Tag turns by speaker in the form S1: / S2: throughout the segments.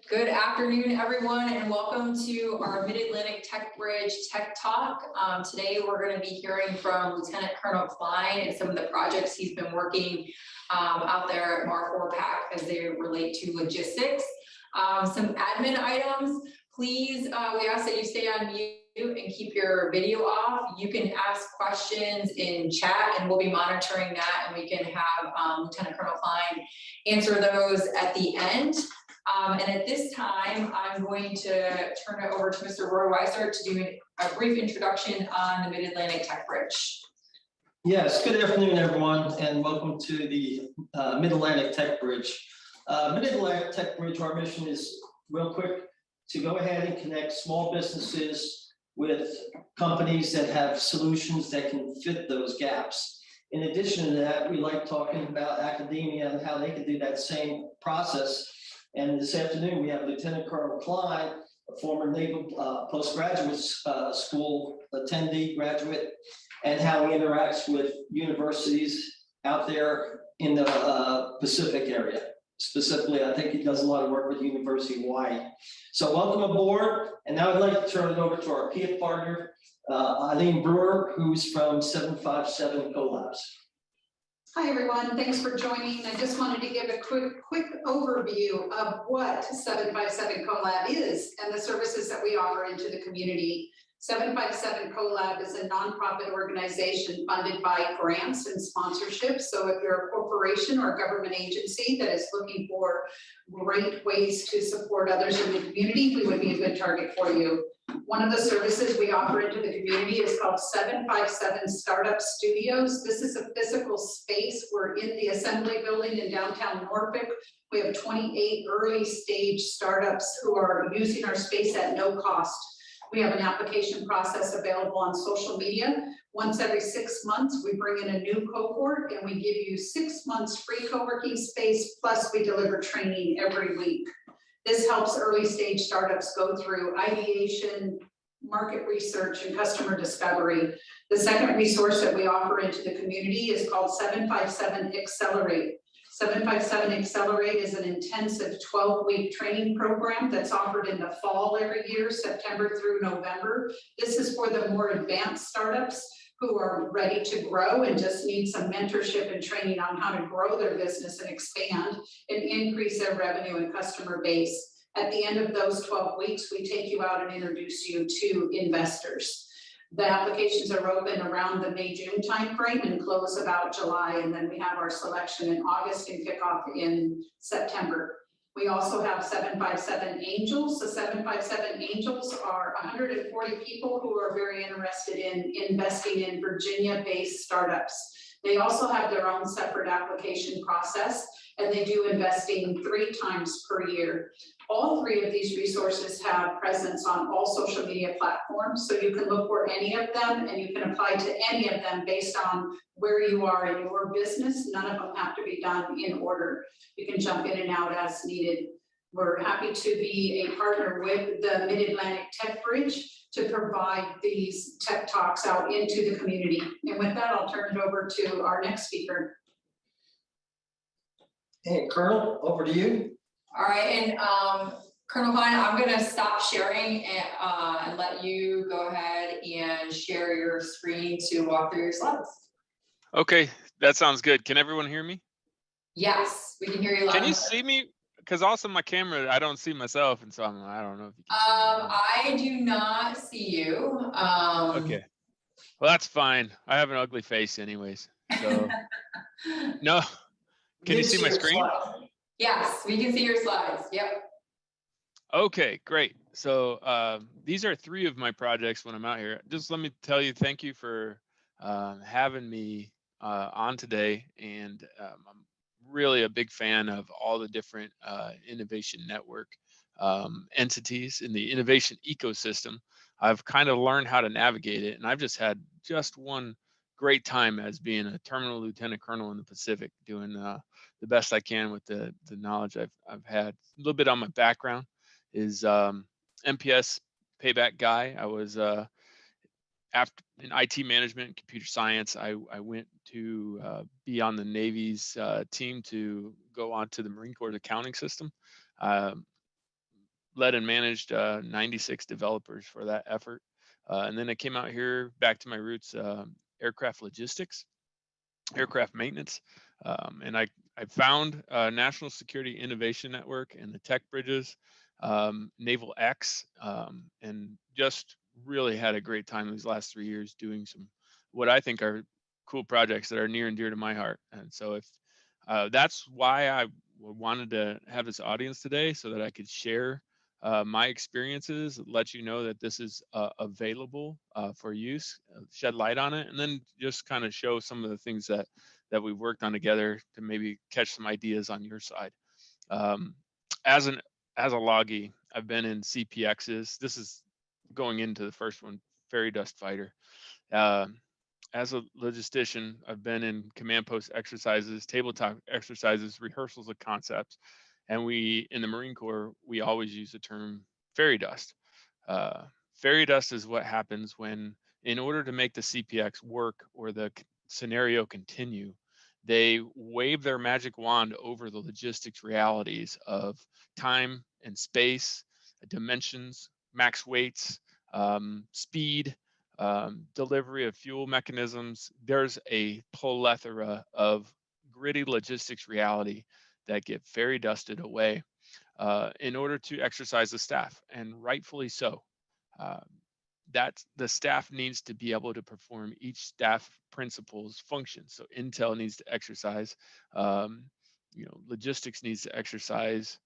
S1: Good afternoon, everyone, and welcome to our Mid-Atlantic Tech Bridge Tech Talk. Today, we're going to be hearing from Lieutenant Colonel Kline and some of the projects he's been working out there at MARFORPAC as they relate to logistics. Some admin items. Please, we ask that you stay on mute and keep your video off. You can ask questions in chat, and we'll be monitoring that, and we can have Lieutenant Colonel Kline answer those at the end. And at this time, I'm going to turn it over to Mr. Roy Weiser to do a brief introduction on the Mid-Atlantic Tech Bridge.
S2: Yes, good afternoon, everyone, and welcome to the Mid-Atlantic Tech Bridge. Mid-Atlantic Tech Bridge, our mission is, real quick, to go ahead and connect small businesses with companies that have solutions that can fit those gaps. In addition to that, we like talking about academia and how they can do that same process. And this afternoon, we have Lieutenant Colonel Kline, a former Naval postgraduate school attendee, graduate, and how he interacts with universities out there in the Pacific area. Specifically, I think he does a lot of work with University of Hawaii. So welcome aboard. And now I'd like to turn it over to our PF partner, Eileen Brewer, who's from 757 Collabs.
S3: Hi, everyone. Thanks for joining. I just wanted to give a quick overview of what 757 Collab is and the services that we offer into the community. 757 Collab is a nonprofit organization funded by grants and sponsorships. So if you're a corporation or a government agency that is looking for great ways to support others in the community, we would be a good target for you. One of the services we offer into the community is called 757 Startup Studios. This is a physical space. We're in the assembly building in downtown Norfolk. We have 28 early stage startups who are using our space at no cost. We have an application process available on social media. Once every 6 months, we bring in a new cohort and we give you 6 months free co-working space, plus we deliver training every week. This helps early stage startups go through ideation, market research, and customer discovery. The second resource that we offer into the community is called 757 Accelerate. 757 Accelerate is an intensive 12-week training program that's offered in the fall every year, September through November. This is for the more advanced startups who are ready to grow and just need some mentorship and training on how to grow their business and expand and increase their revenue and customer base. At the end of those 12 weeks, we take you out and introduce you to investors. The applications are open around the May-June timeframe and close about July, and then we have our selection in August and kickoff in September. We also have 757 Angels. The 757 Angels are 140 people who are very interested in investing in Virginia-based startups. They also have their own separate application process, and they do investing 3 times per year. All 3 of these resources have presence on all social media platforms, so you can look for any of them and you can apply to any of them based on where you are in your business. None of them have to be done in order. You can jump in and out as needed. We're happy to be a partner with the Mid-Atlantic Tech Bridge to provide these tech talks out into the community. And with that, I'll turn it over to our next speaker.
S2: Hey, Colonel, over to you.
S1: All right, and Colonel Kline, I'm going to stop sharing and let you go ahead and share your screen to walk through your slides.
S4: Okay, that sounds good. Can everyone hear me?
S1: Yes, we can hear you loud.
S4: Can you see me? Because also my camera, I don't see myself, and so I don't know if you can see me.
S1: I do not see you.
S4: Okay, well that's fine. I have an ugly face, anyways. So no, can you see my screen?
S1: Yes, we can see your slides. Yep.
S4: Okay, great. So these are 3 of my projects when I'm out here. Just let me tell you, thank you for having me on today, and I'm really a big fan of all the different innovation network entities in the innovation ecosystem. I've kind of learned how to navigate it, and I've just had one great time as being a terminal lieutenant colonel in the Pacific, doing the best I can with the knowledge I've had. A little bit on my background is MPS payback guy. I was after in IT management, computer science. I went to be on the Navy's team to go on to the Marine Corps accounting system. led and managed 96 developers for that effort. And then I came out here back to my roots, aircraft logistics, aircraft maintenance. And I found National Security Innovation Network and the Tech Bridges, Naval X, and just really had a great time these last 3 years doing some what I think are cool projects that are near and dear to my heart. And so if that's why I wanted to have this audience today, so that I could share my experiences, let you know that this is available for use, shed light on it, and then just kind of show some of the things that we've worked on together to maybe catch some ideas on your side. As a loggy, I've been in CPXs. This is going into the first one, Fairy Dust Fighter. As a logistician, I've been in command post exercises, tabletop exercises, rehearsals of concepts, and we, in the Marine Corps, we always use the term fairy dust. Fairy dust is what happens when, in order to make the CPX work or the scenario continue, they wave their magic wand over the logistics realities of time and space, dimensions, max weights, speed, delivery of fuel mechanisms. There's a plethora of gritty logistics reality that get fairy dusted away in order to exercise the staff, and rightfully so. That the staff needs to be able to perform each staff principal's function. So intel needs to exercise, logistics needs to exercise,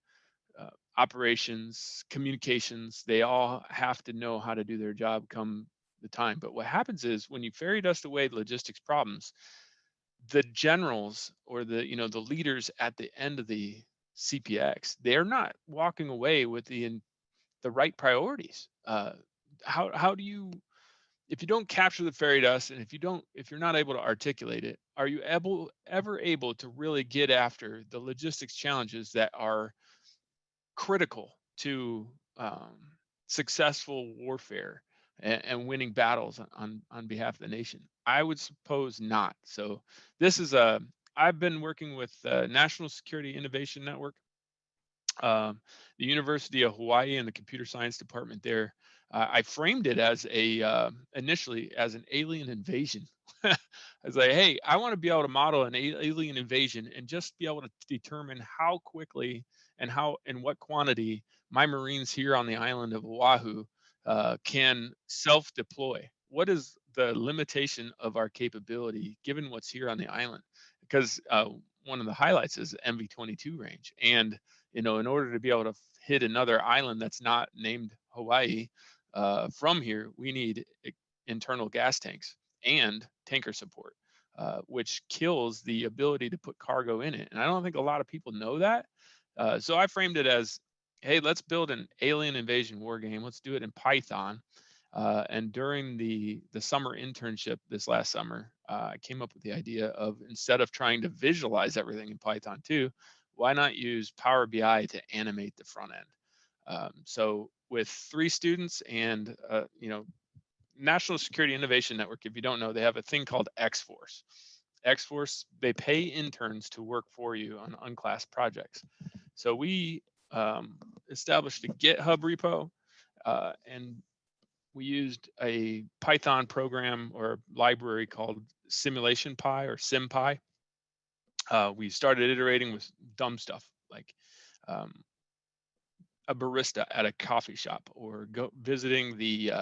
S4: operations, communications. They all have to know how to do their job come the time. But what happens is when you fairy dust away logistics problems, the generals or the leaders at the end of the CPX, they're not walking away with the right priorities. How do you, if you don't capture the fairy dust, and if you're not able to articulate it, are you ever able to really get after the logistics challenges that are critical to successful warfare and winning battles on behalf of the nation? I would suppose not. So this is I've been working with National Security Innovation Network, the University of Hawaii, and the computer science department there. I framed it as initially as an alien invasion. I was like, hey, I want to be able to model an alien invasion and just be able to determine how quickly and how in what quantity my Marines here on the island of Oahu can self-deploy. What is the limitation of our capability given what's here on the island? Because one of the highlights is the MV-22 range, and in order to be able to hit another island that's not named Hawaii from here, we need internal gas tanks and tanker support, which kills the ability to put cargo in it. And I don't think a lot of people know that. So I framed it as, hey, let's build an alien invasion war game. Let's do it in Python. And during the summer internship this last summer, I came up with the idea of, instead of trying to visualize everything in Python 2, why not use Power BI to animate the front end? So with 3 students and, National Security Innovation Network, if you don't know, they have a thing called X-Force. X-Force, they pay interns to work for you on unclassed projects. So we established a GitHub repo, and we used a Python program or library called SimulationPy or SimPy. We started iterating with dumb stuff like a barista at a coffee shop, or visiting the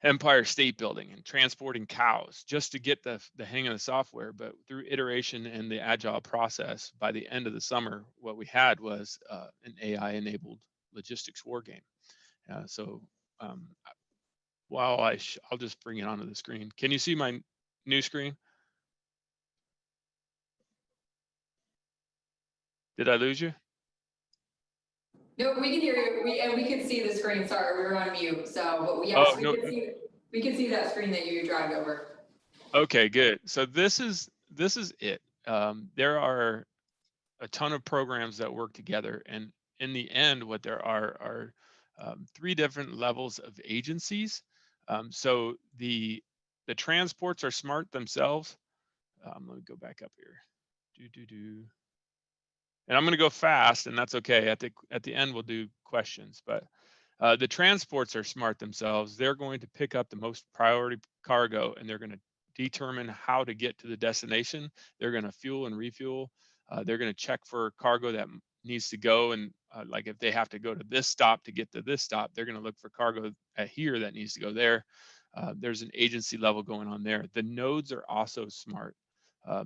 S4: Empire State Building and transporting cows, just to get the hang of the software. But through iteration and the agile process, by the end of the summer, what we had was an AI-enabled logistics war game. While I'll just bring it onto the screen. Can you see my new screen? Did I lose you?
S1: No, we can hear you. We can see the screen. Sorry, we were on mute. So, but yes,
S4: Oh, no.
S1: We can see that screen that you dragged over.
S4: Okay, good. So this is it. There are a ton of programs that work together, and in the end, what there are 3 different levels of agencies. So the transports are smart themselves. Let me go back up here. And I'm going to go fast, and that's okay. At the end, we'll do questions. But the transports are smart themselves. They're going to pick up the most priority cargo, and they're going to determine how to get to the destination. They're going to fuel and refuel. They're going to check for cargo that needs to go, and like if they have to go to this stop to get to this stop, they're going to look for cargo at here that needs to go there. There's an agency level going on there. The nodes are also smart.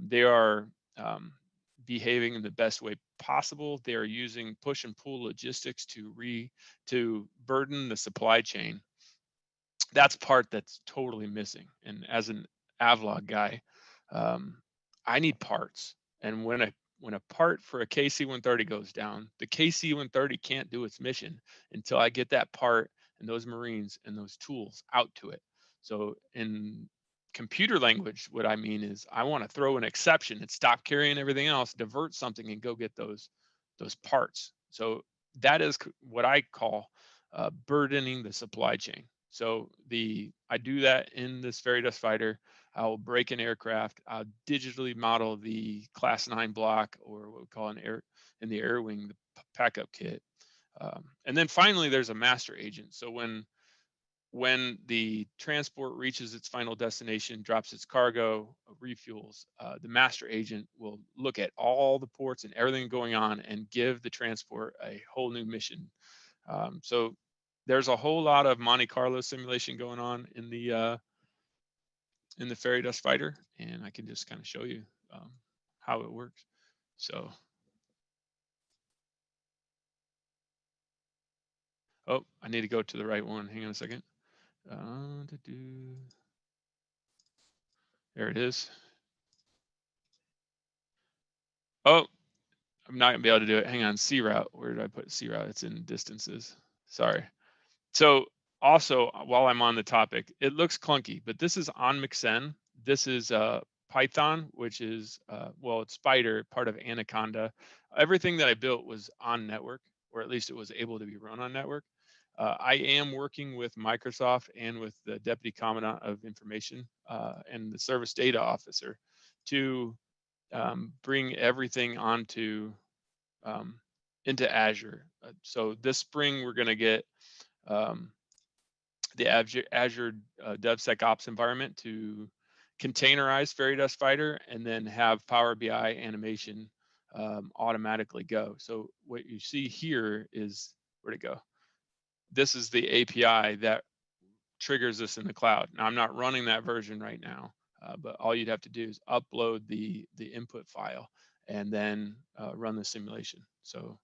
S4: They are behaving in the best way possible. They are using push and pull logistics to burden the supply chain. That's part that's totally missing. And as an Avlog guy, I need parts. And when a part for a KC-130 goes down, the KC-130 can't do its mission until I get that part and those Marines and those tools out to it. So in computer language, what I mean is I want to throw an exception and stop carrying everything else, divert something and go get those parts. So that is what I call burdening the supply chain. So I do that in this Fairy Dust Fighter. I'll break an aircraft. I'll digitally model the Class 9 block, or what we call in the air wing, the pack-up kit. And then finally, there's a master agent. So when the transport reaches its final destination, drops its cargo, refuels, the master agent will look at all the ports and everything going on and give the transport a whole new mission. So there's a whole lot of Monte Carlo simulation going on in the Fairy Dust Fighter, and I can just kind of show you how it works. So, oh, I need to go to the right one. Hang on a second. There it is. Oh, I'm not gonna be able to do it. Hang on, C route. Where did I put C route? It's in distances. Sorry. So also, while I'm on the topic, it looks clunky, but this is on Mixen. This is Python, which is, well, it's Spider, part of Anaconda. Everything that I built was on network, or at least it was able to be run on network. I am working with Microsoft and with the Deputy Commandant of Information and the Service Data Officer to bring everything onto into Azure. So this spring, we're going to get the Azure DevSecOps environment to containerize Fairy Dust Fighter and then have Power BI animation automatically go. So what you see here is, where'd it go? This is the API that triggers this in the cloud. Now I'm not running that version right now, but all you'd have to do is upload the input file and then run the simulation. So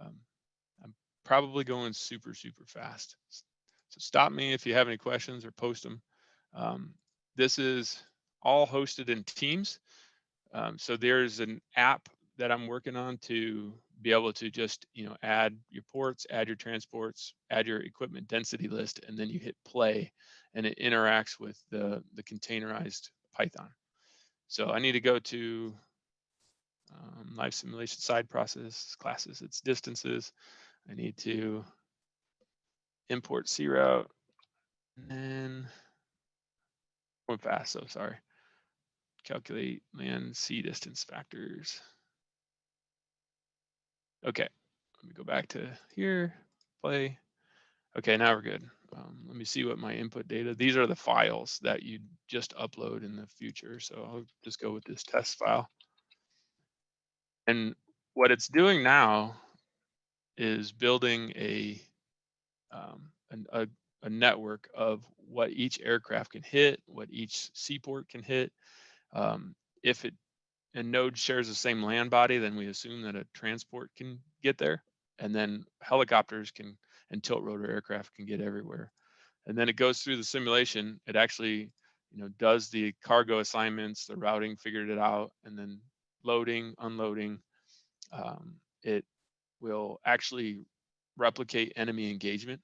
S4: I'm probably going super fast. So stop me if you have any questions or post them. This is all hosted in Teams. So there's an app that I'm working on to be able to just, add your ports, add your transports, add your equipment density list, and then you hit play and it interacts with the containerized Python. So I need to go to live simulation side process, classes, it's distances. I need to import C route, and then going fast, so sorry. Calculate land sea distance factors. Okay, let me go back to here, play. Okay, now we're good. Let me see what my input data, these are the files that you just upload in the future. So I'll just go with this test file. And what it's doing now is building a network of what each aircraft can hit, what each seaport can hit. If a node shares the same land body, then we assume that a transport can get there, and then helicopters can and tilt rotor aircraft can get everywhere. And then it goes through the simulation. It actually, does the cargo assignments, the routing, figured it out, and then loading, unloading. It will actually replicate enemy engagement.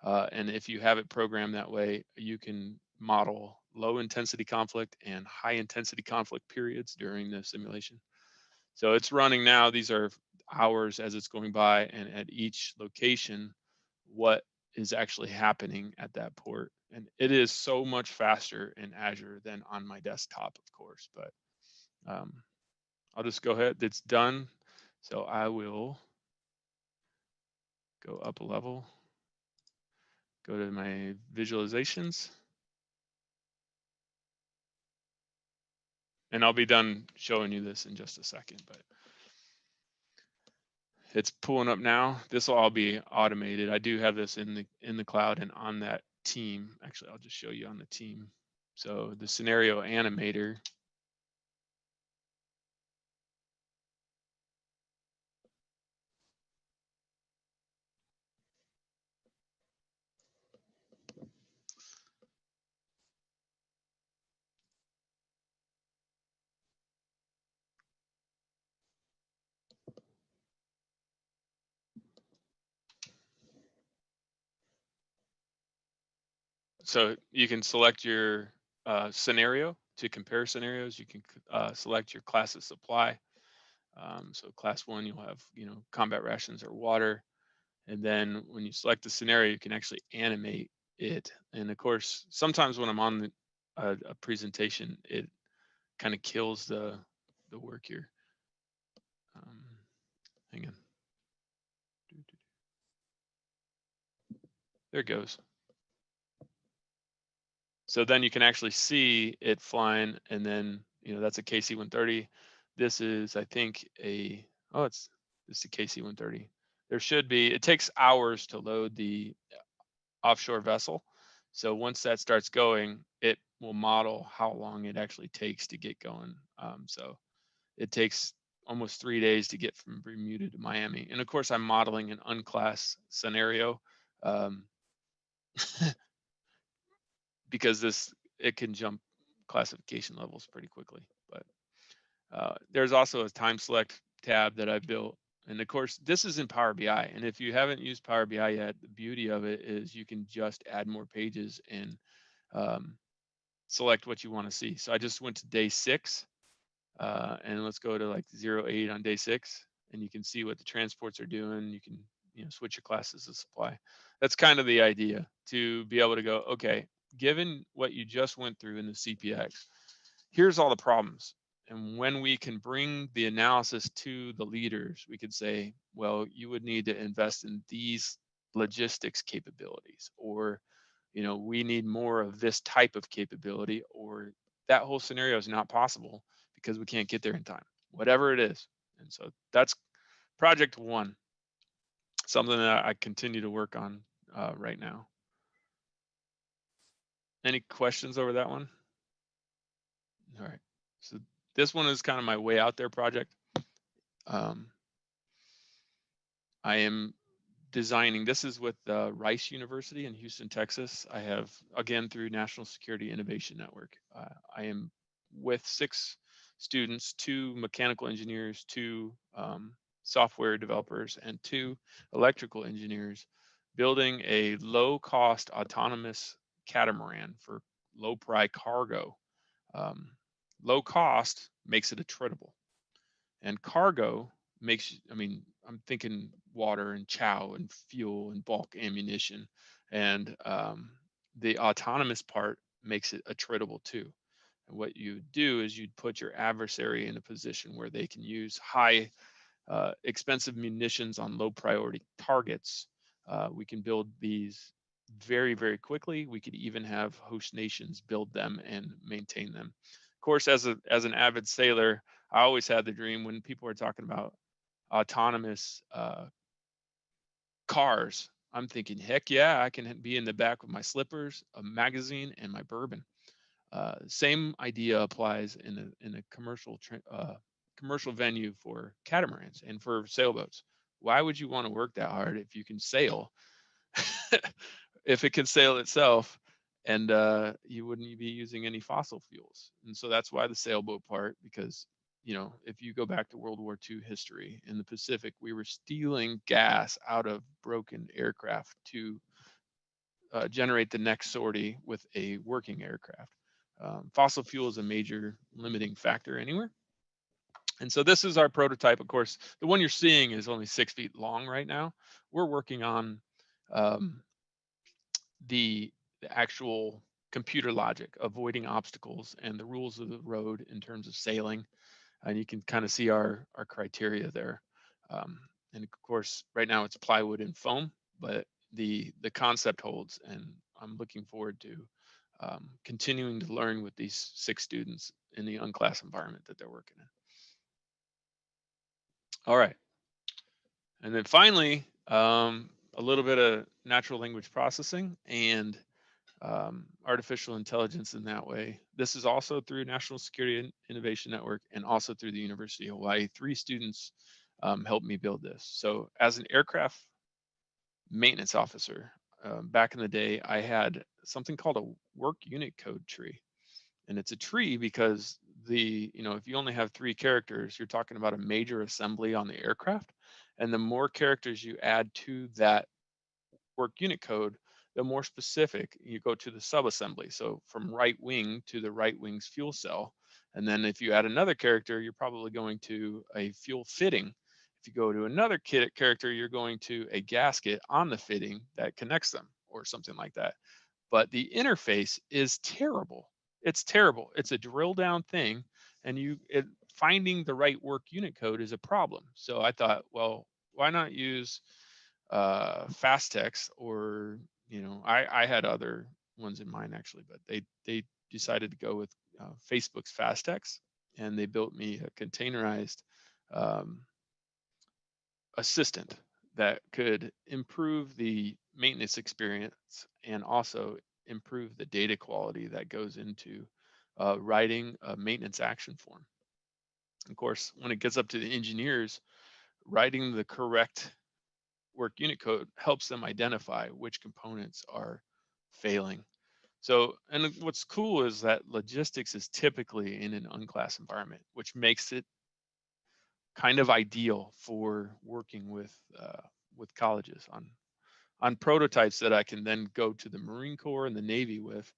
S4: And if you have it programmed that way, you can model low intensity conflict and high intensity conflict periods during the simulation. So it's running now. These are hours as it's going by, and at each location, what is actually happening at that port. And it is so much faster in Azure than on my desktop, of course, but I'll just go ahead. It's done. So I will go up a level, go to my visualizations, and I'll be done showing you this in just a second, but it's pulling up now. This will all be automated. I do have this in the cloud and on that team. Actually, I'll just show you on the team. So the scenario animator. So you can select your scenario to compare scenarios. You can select your class of supply. So class 1, you'll have, combat rations or water. And then when you select the scenario, you can actually animate it. And of course, sometimes when I'm on a presentation, it kind of kills the work here. Hang on. There it goes. So then you can actually see it flying, and then, that's a KC-130. This is, I think, this is a KC-130. There should be, it takes hours to load the offshore vessel. So once that starts going, it will model how long it actually takes to get going. So it takes almost 3 days to get from Bermuda to Miami. And of course, I'm modeling an unclass scenario. Because it can jump classification levels pretty quickly. But there's also a time select tab that I built. And of course, this is in Power BI. And if you haven't used Power BI yet, the beauty of it is you can just add more pages and select what you want to see. So I just went to day 6, and let's go to like 08 on day 6, and you can see what the transports are doing. You can switch your classes of supply. That's kind of the idea, to be able to go, okay, given what you just went through in the CPX, here's all the problems. And when we can bring the analysis to the leaders, we could say, well, you would need to invest in these logistics capabilities, or we need more of this type of capability, or that whole scenario is not possible because we can't get there in time, whatever it is. And so that's project 1, something that I continue to work on right now. Any questions over that one? All right. So this one is kind of my way out there project. I am designing, this is with Rice University in Houston, Texas. I have, again, through National Security Innovation Network. I am with 6 students, 2 mechanical engineers, 2 software developers, and 2 electrical engineers, building a low-cost autonomous catamaran for low-price cargo. Low cost makes it attritable, and cargo makes, I'm thinking water and chow and fuel and bulk ammunition, and the autonomous part makes it attritable too. And what you do is you'd put your adversary in a position where they can use high expensive munitions on low priority targets. We can build these very, very quickly. We could even have host nations build them and maintain them. Of course, as an avid sailor, I always had the dream when people are talking about autonomous cars. I'm thinking, heck yeah, I can be in the back with my slippers, a magazine, and my bourbon. Same idea applies in a commercial venue for catamarans and for sailboats. Why would you want to work that hard if you can sail? If it can sail itself, and you wouldn't be using any fossil fuels. And so that's why the sailboat part, because if you go back to World War II history in the Pacific, we were stealing gas out of broken aircraft to generate the next sortie with a working aircraft. Fossil fuel is a major limiting factor anywhere. And so this is our prototype. Of course, the one you're seeing is only 6 feet long right now. We're working on the actual computer logic, avoiding obstacles and the rules of the road in terms of sailing. And you can kind of see our criteria there. And of course, right now it's plywood and foam, but the concept holds, and I'm looking forward to continuing to learn with these 6 students in the unclass environment that they're working in. All right. And then finally, a little bit of natural language processing and artificial intelligence in that way. This is also through National Security Innovation Network and also through the University of Hawaii. 3 students helped me build this. So as an aircraft maintenance officer, back in the day, I had something called a work unit code tree. And it's a tree because if you only have 3 characters, you're talking about a major assembly on the aircraft. And the more characters you add to that work unit code, the more specific you go to the subassembly. So from right wing to the right wing's fuel cell. And then if you add another character, you're probably going to a fuel fitting. If you go to another character, you're going to a gasket on the fitting that connects them or something like that. But the interface is terrible. It's terrible. It's a drill down thing, and finding the right work unit code is a problem. So I thought, well, why not use Fastex, or I had other ones in mind actually, but they decided to go with Facebook's Fastex, and they built me a containerized assistant that could improve the maintenance experience and also improve the data quality that goes into writing a maintenance action form. Of course, when it gets up to the engineers, writing the correct work unit code helps them identify which components are failing. So, and what's cool is that logistics is typically in an unclass environment, which makes it kind of ideal for working with colleges on prototypes that I can then go to the Marine Corps and the Navy with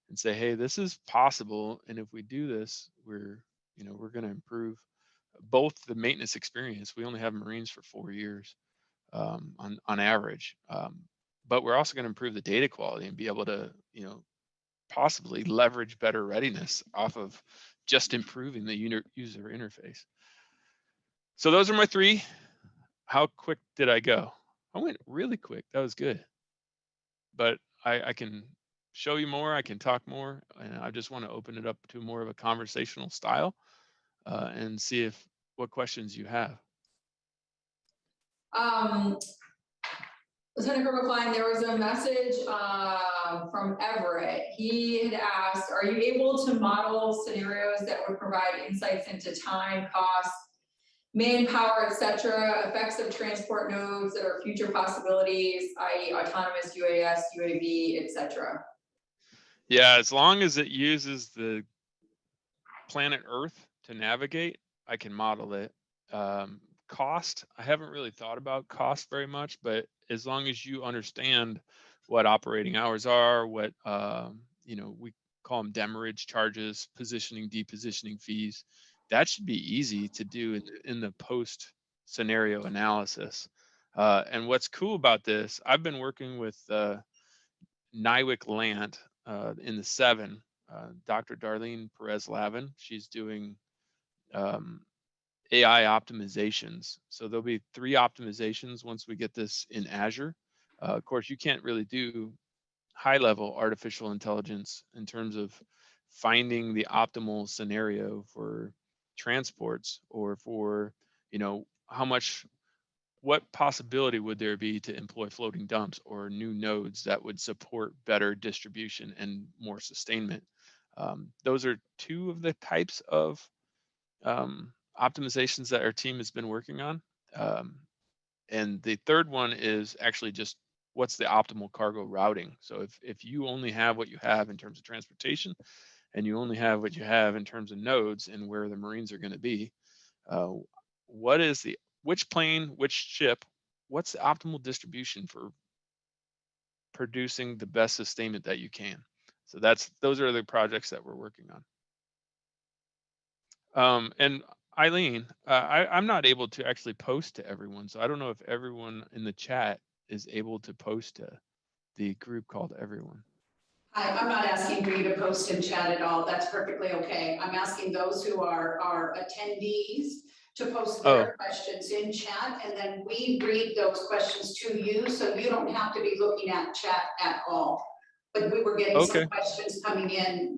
S4: and say, hey, this is possible, and if we do this, we're going to improve both the maintenance experience. We only have Marines for 4 years on average, but we're also going to improve the data quality and be able to possibly leverage better readiness off of just improving the user interface. So those are my 3. How quick did I go? I went really quick. That was good. But I can show you more. I can talk more. And I just want to open it up to more of a conversational style and see what questions you have.
S1: Lieutenant Colonel Kline, there was a message from Everett. He had asked, are you able to model scenarios that would provide insights into time, cost, manpower, etc., effects of transport nodes that are future possibilities, i.e. autonomous UAS, UAV, etc.?
S4: Yeah, as long as it uses the planet Earth to navigate, I can model it. Cost, I haven't really thought about cost very much, but as long as you understand what operating hours are, what we call them demurrage charges, positioning, depositioning fees, that should be easy to do in the post scenario analysis. And what's cool about this, I've been working with NIWC Land in the 7, Dr. Darlene Perez-Lavin. She's doing AI optimizations. So there'll be 3 optimizations once we get this in Azure. Of course, you can't really do high-level artificial intelligence in terms of finding the optimal scenario for transports, or for, what possibility would there be to employ floating dumps or new nodes that would support better distribution and more sustainment. Those are 2 of the types of optimizations that our team has been working on. And the 3rd one is actually just what's the optimal cargo routing. So if you only have what you have in terms of transportation, and you only have what you have in terms of nodes and where the Marines are going to be, which plane, which ship, what's the optimal distribution for producing the best sustainment that you can? So those are the projects that we're working on. And Eileen, I'm not able to actually post to everyone, so I don't know if everyone in the chat is able to post to the group called Everyone.
S3: I'm not asking for you to post in chat at all. That's perfectly okay. I'm asking those who are attendees to post
S4: Oh.
S3: their questions in chat, and then we read those questions to you, so you don't have to be looking at chat at all. But we were getting
S4: Okay.
S3: some questions coming in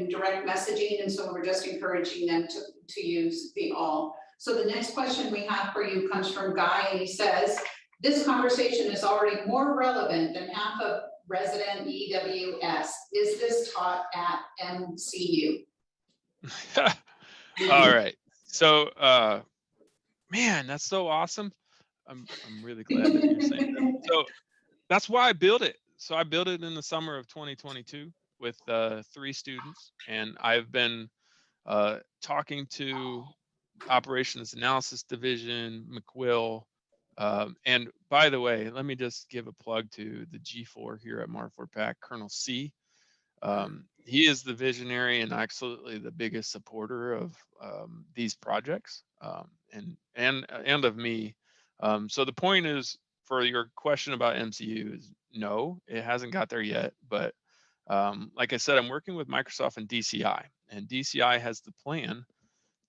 S3: direct messaging, and so we're just encouraging them to use the all. So the next question we have for you comes from Guy, and he says, this conversation is already more relevant than half of resident EWS. Is this taught at MCU?
S4: All right. So, man, that's so awesome. I'm really glad that you're saying that. So that's why I built it. So I built it in the summer of 2022 with 3 students, and I've been talking to Operations Analysis Division, McQuill, and by the way, let me just give a plug to the G4 here at MARFORPAC, Colonel C. He is the visionary and absolutely the biggest supporter of these projects, and of me. So the point is, for your question about MCU, is no, it hasn't got there yet. But like I said, I'm working with Microsoft and DCI, and DCI has the plan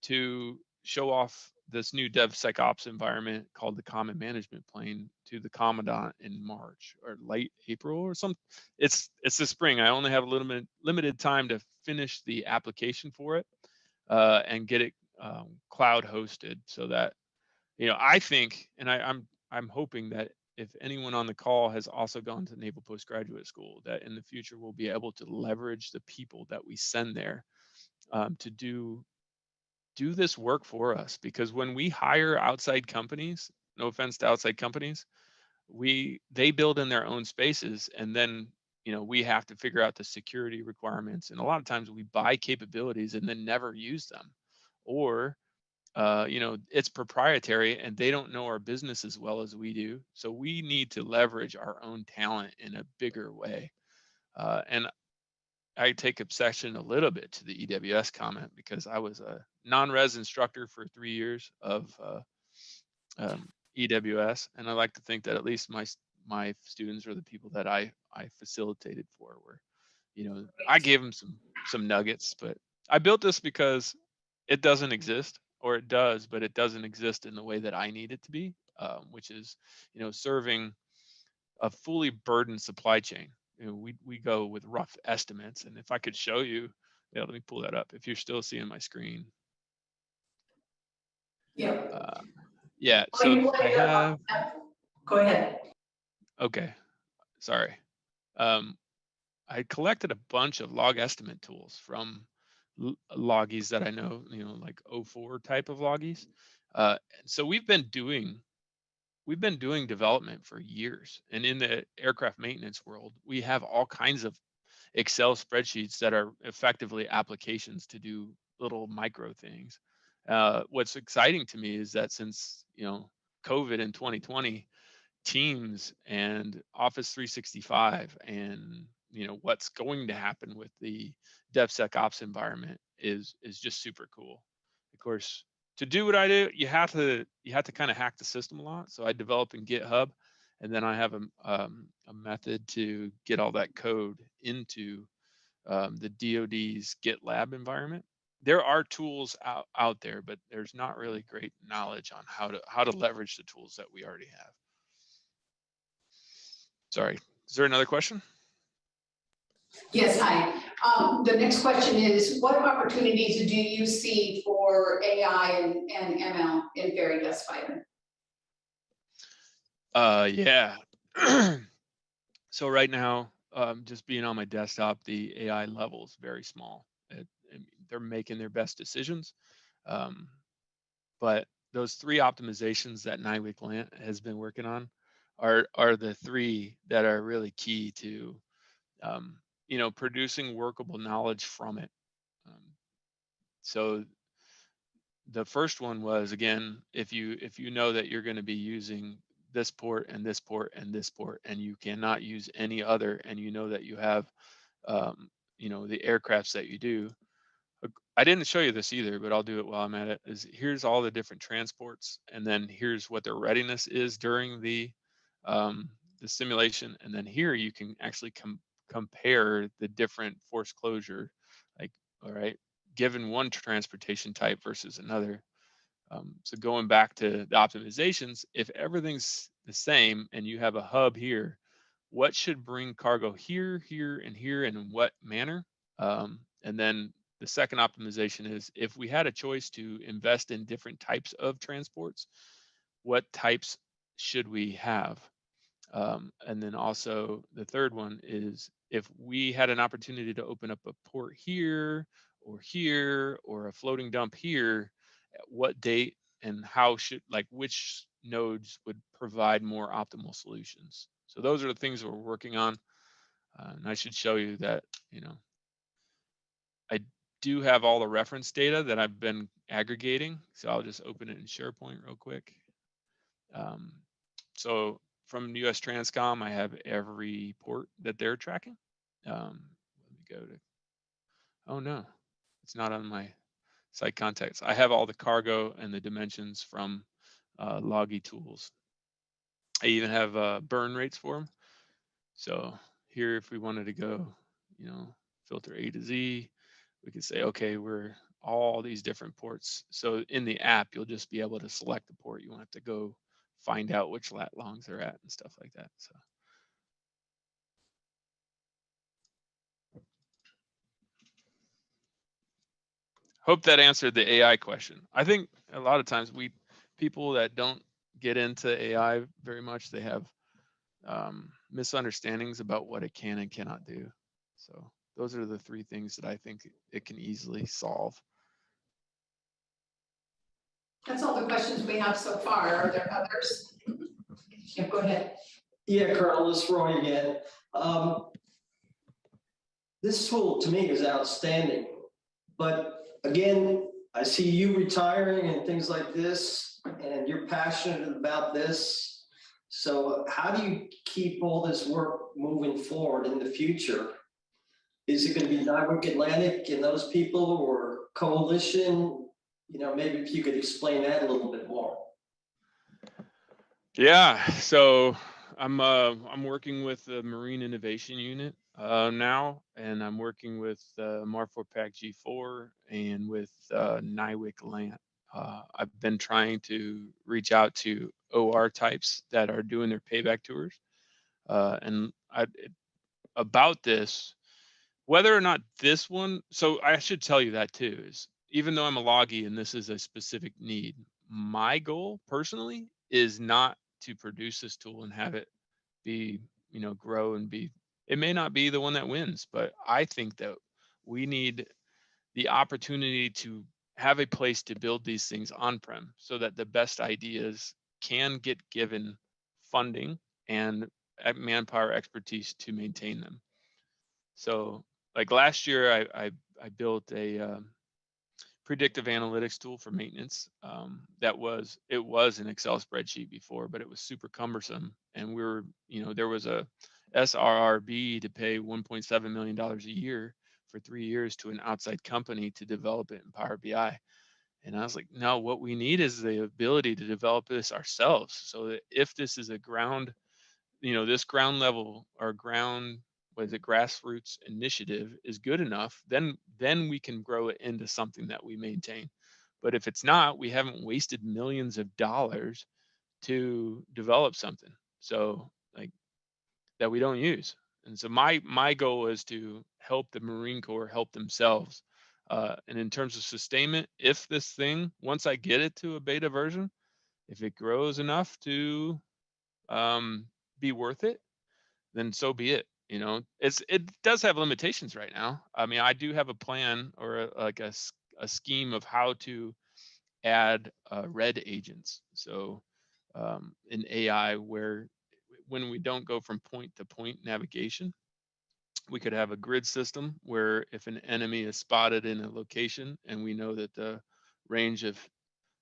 S4: to show off this new DevSecOps environment called the Common Management Plane to the Commandant in March or late April or something. It's the spring. I only have a limited time to finish the application for it and get it cloud hosted, so that, you know, I think, and I'm hoping that if anyone on the call has also gone to Naval Postgraduate School, that in the future we'll be able to leverage the people that we send there to do this work for us. Because when we hire outside companies, no offense to outside companies, they build in their own spaces, and then, you know, we have to figure out the security requirements, and a lot of times we buy capabilities and then never use them, or you know, it's proprietary and they don't know our business as well as we do. So we need to leverage our own talent in a bigger way. And I take obsession a little bit to the EWS comment, because I was a non-res instructor for 3 years of EWS, and I like to think that at least my students, or the people that I facilitated for, were, you know, I gave them some nuggets. But I built this because it doesn't exist, or it does, but it doesn't exist in the way that I need it to be, which is, you know, serving a fully burdened supply chain. You know, we go with rough estimates, and if I could show you, yeah, let me pull that up. If you're still seeing my screen.
S3: Yeah.
S4: Yeah. So I have.
S3: Go ahead.
S4: Okay. Sorry. I collected a bunch of log estimate tools from loggies that I know, you know, like 04 type of loggies. So we've been doing development for years, and in the aircraft maintenance world, we have all kinds of Excel spreadsheets that are effectively applications to do little micro things. What's exciting to me is that since, you know, COVID in 2020, Teams and Office 365, and, you know, what's going to happen with the DevSecOps environment is just super cool. Of course, to do what I do, you have to kind of hack the system a lot. So I develop in GitHub, and then I have a method to get all that code into the DoD's GitLab environment. There are tools out there, but there's not really great knowledge on how to leverage the tools that we already have. Sorry, is there another question?
S3: Yes, hi. The next question is, what opportunities do you see for AI and ML in Fairy Dust Fighter?
S4: Yeah. So right now, just being on my desktop, the AI level is very small. They're making their best decisions. But those 3 optimizations that Nightwing has been working on are the 3 that are really key to, you know, producing workable knowledge from it. So the first one was, again, if you know that you're going to be using this port and this port and this port, and you cannot use any other, and you know that you have, you know, the aircrafts that you do. I didn't show you this either, but I'll do it while I'm at it. Is here's all the different transports, and then here's what their readiness is during the simulation, and then here you can actually compare the different force closure, like, all right, given one transportation type versus another. So going back to the optimizations, if everything's the same and you have a hub here, what should bring cargo here, here, and here, and in what manner? And then the second optimization is if we had a choice to invest in different types of transports, what types should we have? And then also the third one is if we had an opportunity to open up a port here or a floating dump here, at what date and how should, like, which nodes would provide more optimal solutions? So those are the things that we're working on. And I should show you that, I do have all the reference data that I've been aggregating. So I'll just open it in SharePoint real quick. So from US Transcom, I have every port that they're tracking. Let me go to, oh no, it's not on my site contacts. I have all the cargo and the dimensions from Loggy Tools. I even have burn rates for them. So here, if we wanted to go, filter A to Z, we could say, okay, we're all these different ports. So in the app, you'll just be able to select the port. You won't have to go find out which lat longs they're at and stuff like that. So. Hope that answered the AI question. I think a lot of times people that don't get into AI very much, they have misunderstandings about what it can and cannot do. So those are the three things that I think it can easily solve.
S3: That's all the questions we have so far. Are there others? Yeah, go ahead.
S2: Yeah, Colonel, this is Roy again. This tool to me is outstanding, but again, I see you retiring and things like this, and you're passionate about this. So how do you keep all this work moving forward in the future? Is it going to be Network Atlantic and those people, or coalition? Maybe if you could explain that a little bit more.
S4: Yeah, so I'm working with the Marine Innovation Unit now, and I'm working with MARFORPAC G4 and with NIWIC LANT. I've been trying to reach out to OR types that are doing their payback tours, and about this, whether or not this one. So I should tell you that too, is even though I'm a loggy and this is a specific need, my goal personally is not to produce this tool and have it be, grow and be, it may not be the one that wins, but I think that we need the opportunity to have a place to build these things on-prem so that the best ideas can get given funding and manpower expertise to maintain them. So like last year, I built a predictive analytics tool for maintenance. It was an Excel spreadsheet before, but it was super cumbersome. And there was a SRRB to pay $1.7 million a year for 3 years to an outside company to develop it in Power BI. And I was like, no, what we need is the ability to develop this ourselves. So that if this is a ground, this ground level or grassroots initiative is good enough, then we can grow it into something that we maintain. But if it's not, we haven't wasted millions of dollars to develop something so like that we don't use. And so my goal is to help the Marine Corps help themselves. And in terms of sustainment, if this thing, once I get it to a beta version, if it grows enough to be worth it, then so be it. It does have limitations right now. I mean, I do have a plan or a scheme of how to add red agents. So in AI, where when we don't go from point to point navigation, we could have a grid system where if an enemy is spotted in a location and we know that the range of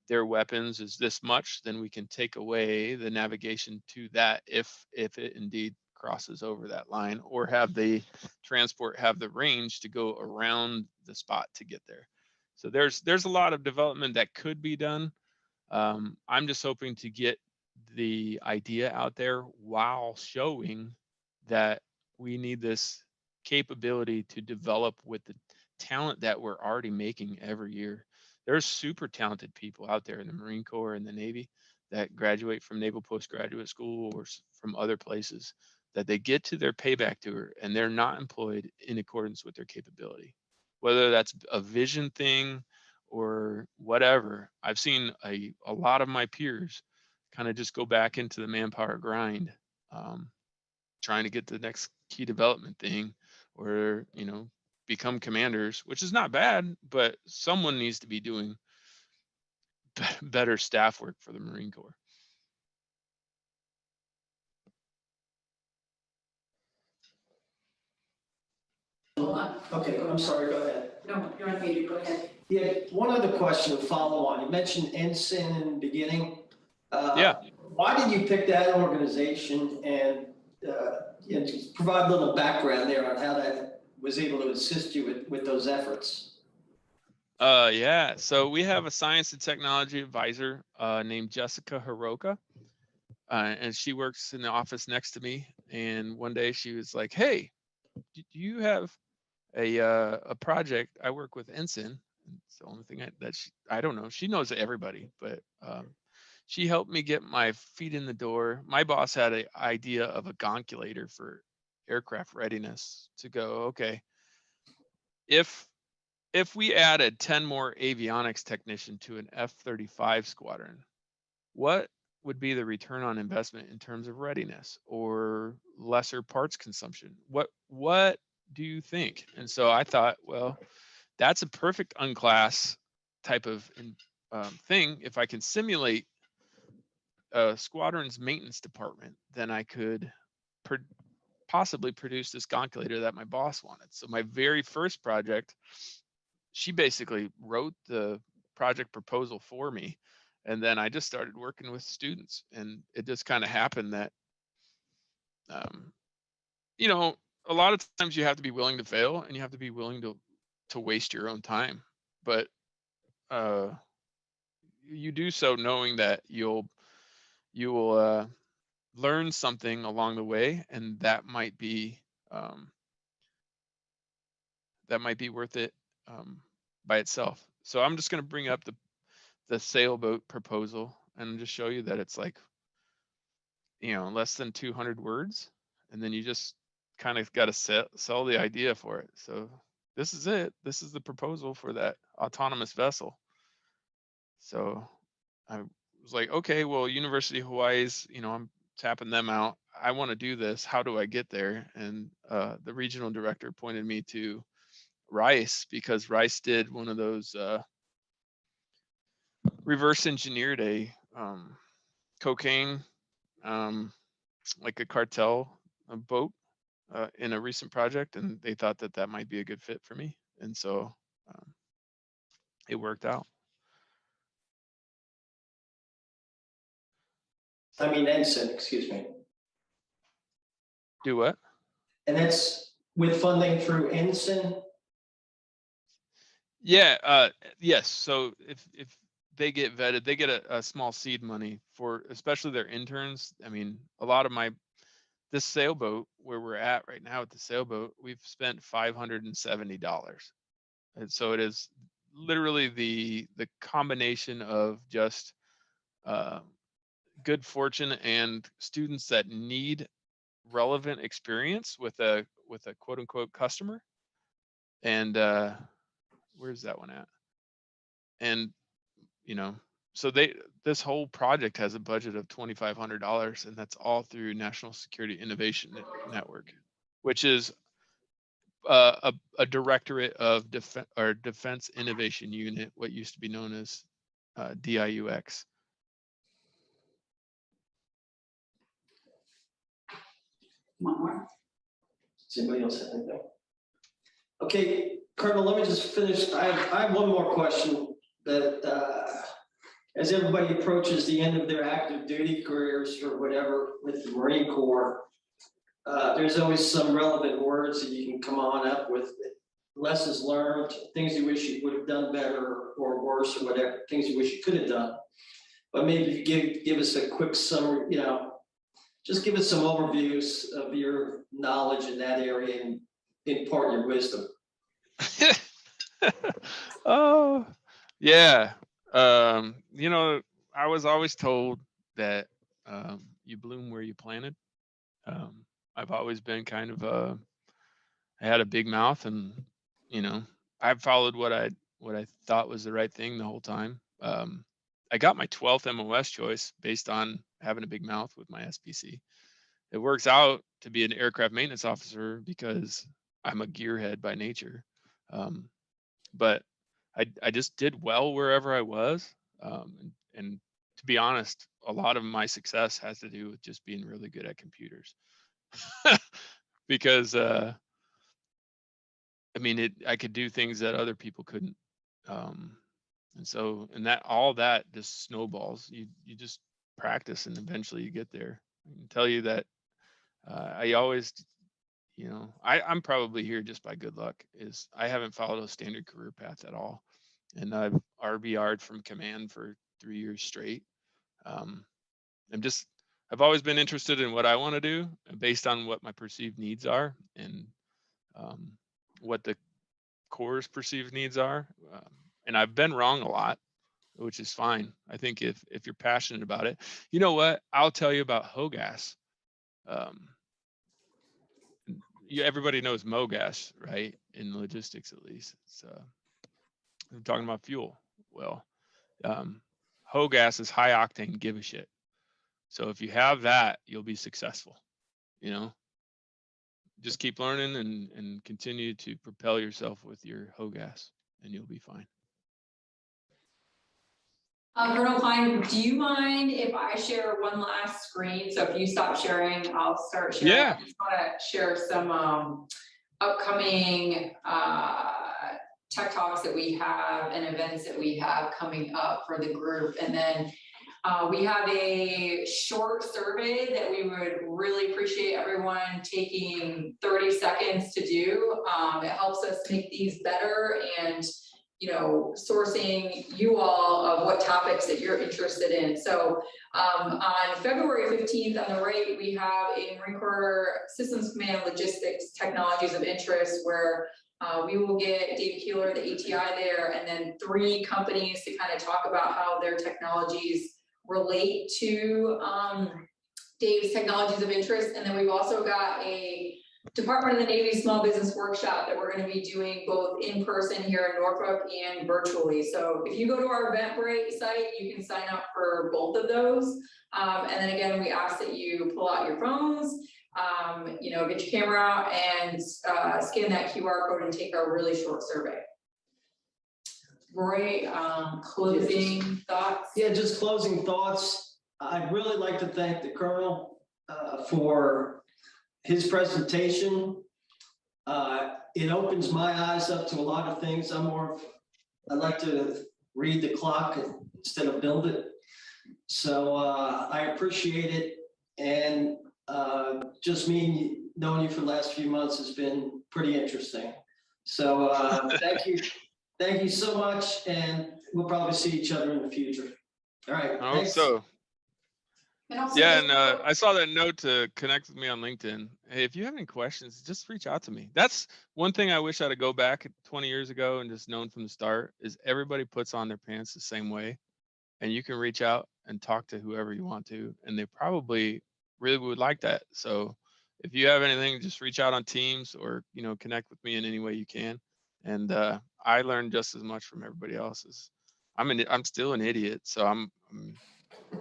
S4: their weapons is this much, then we can take away the navigation to that if it indeed crosses over that line, or have the transport have the range to go around the spot to get there. So there's a lot of development that could be done. I'm just hoping to get the idea out there while showing that we need this capability to develop with the talent that we're already making every year. There's super talented people out there in the Marine Corps and the Navy that graduate from Naval Postgraduate School or from other places, that they get to their payback tour and they're not employed in accordance with their capability, whether that's a vision thing or whatever. I've seen a lot of my peers kind of just go back into the manpower grind, trying to get the next key development thing, or, you know, become commanders, which is not bad, but someone needs to be doing better staff work for the Marine Corps.
S2: Okay, I'm sorry, go ahead.
S3: No, you're unmuted, go ahead.
S2: Yeah, one other question to follow on. You mentioned ensign in the beginning.
S4: Yeah.
S2: Why did you pick that organization, and just provide a little background there on how that was able to assist you with those efforts?
S4: Yeah, so we have a science and technology advisor named Jessica Hiroka, and she works in the office next to me. And one day she was like, "Hey, do you have a project?" I work with Ensign. It's the only thing I don't know. She knows everybody, but she helped me get my feet in the door. My boss had an idea of a gonculator for aircraft readiness, to go, okay, if we added 10 more avionics technician to an F-35 squadron, what would be the return on investment in terms of readiness or lesser parts consumption? What do you think? And so I thought, well, that's a perfect unclass type of thing. If I can simulate a squadron's maintenance department, then I could possibly produce this gonculator that my boss wanted. So my very first project, she basically wrote the project proposal for me. And then I just started working with students, and it just kind of happened that, you know, a lot of times you have to be willing to fail, and you have to be willing to waste your own time. But you do so knowing that you will learn something along the way, and that might be worth it by itself. So I'm just going to bring up the sailboat proposal and just show you that it's like, you know, less than 200 words, and then you just kind of got to sell the idea for it. So this is it. This is the proposal for that autonomous vessel. So I was like, okay, well, University of Hawaii's, you know, I'm tapping them out. I want to do this. How do I get there? And the regional director pointed me to Rice, because Rice did one of those reverse engineered a cocaine, like a cartel boat in a recent project, and they thought that that might be a good fit for me. And so it worked out.
S2: I mean, ensign, excuse me.
S4: Do what?
S2: And that's with funding through ensign?
S4: Yeah, yes. So if they get vetted, they get a small seed money for, especially their interns. I mean, a lot of this sailboat where we're at right now with the sailboat, we've spent $570. And so it is literally the combination of just good fortune and students that need relevant experience with a quote unquote customer. And where's that one at? And, you know, so this whole project has a budget of $2,500, and that's all through National Security Innovation Network, which is a directorate of Defense Innovation Unit, what used to be known as DIUX.
S3: One more.
S2: Does anybody else have anything? Okay, Colonel, let me just finish. I have one more question that as everybody approaches the end of their active duty careers or whatever with the Marine Corps, there's always some relevant words that you can come on up with. Lessons learned, things you wish you would have done better or worse, or whatever, things you wish you could have done. But maybe if you give us a quick summary, you know, just give us some overviews of your knowledge in that area and impart your wisdom.
S4: Oh, Yeah. You know, I was always told that you bloom where you planted. I've always been kind of I had a big mouth, and you know, I've followed what I thought was the right thing the whole time. I got my 12th MOS choice based on having a big mouth with my SPC. It works out to be an aircraft maintenance officer because I'm a gearhead by nature. But I just did well wherever I was. And to be honest, a lot of my success has to do with just being really good at computers. Because I mean, I could do things that other people couldn't. And so, and that all that just snowballs. You just practice, and eventually you get there. I can tell you that I always, you know, I'm probably here just by good luck. Is I haven't followed a standard career path at all, and I've RBR'd from command for 3 years straight. I've always been interested in what I want to do based on what my perceived needs are, and what the Corps' perceived needs are. And I've been wrong a lot, which is fine. I think if you're passionate about it, you know what? I'll tell you about HOGAS. Everybody knows MOGAS, right? In logistics, at least. It's I'm talking about fuel. Well, HOGAS is high octane give a shit. So if you have that, you'll be successful. You know, just keep learning and continue to propel yourself with your HOGAS, and you'll be fine.
S1: Colonel Kline, do you mind if I share one last screen? So if you stop sharing, I'll start sharing.
S4: Yeah.
S1: I just want to share some upcoming tech talks that we have and events that we have coming up for the group. And then we have a short survey that we would really appreciate everyone taking 30 seconds to do. It helps us make these better, and you know, sourcing you all of what topics that you're interested in. So on February 15th on the right, we have a Marine Corps Systems Command Logistics Technologies of Interest, where we will get Dave Keeler, the ATI there, and then 3 companies to kind of talk about how their technologies relate to Dave's technologies of interest. And then we've also got a Department of the Navy Small Business Workshop that we're going to be doing both in person here in Norfolk and virtually. So if you go to our Eventbrite site, you can sign up for both of those. And then again, we ask that you pull out your phones, you know, get your camera out and scan that QR code and take our really short survey. Roy, closing thoughts?
S2: Yeah, just closing thoughts. I'd really like to thank the Colonel for his presentation. It opens my eyes up to a lot of things. I like to read the clock instead of build it. So I appreciate it. And just me knowing you for the last few months has been pretty interesting. So thank you. Thank you so much. And we'll probably see each other in the future. All right.
S4: I hope so. Yeah, and I saw that note to connect with me on LinkedIn. Hey, if you have any questions, just reach out to me. That's one thing I wish I'd have go back 20 years ago and just known from the start is everybody puts on their pants the same way, and you can reach out and talk to whoever you want to, and they probably really would like that. So if you have anything, just reach out on Teams or, you know, connect with me in any way you can. And I learned just as much from everybody else. I'm still an idiot, so I'm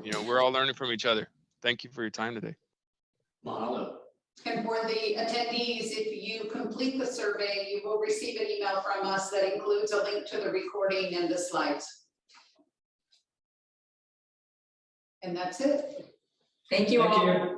S4: you know, we're all learning from each other. Thank you for your time today.
S2: Mahalo.
S3: And for the attendees, if you complete the survey, you will receive an email from us that includes a link to the recording and the slides. And that's it.
S1: Thank you all.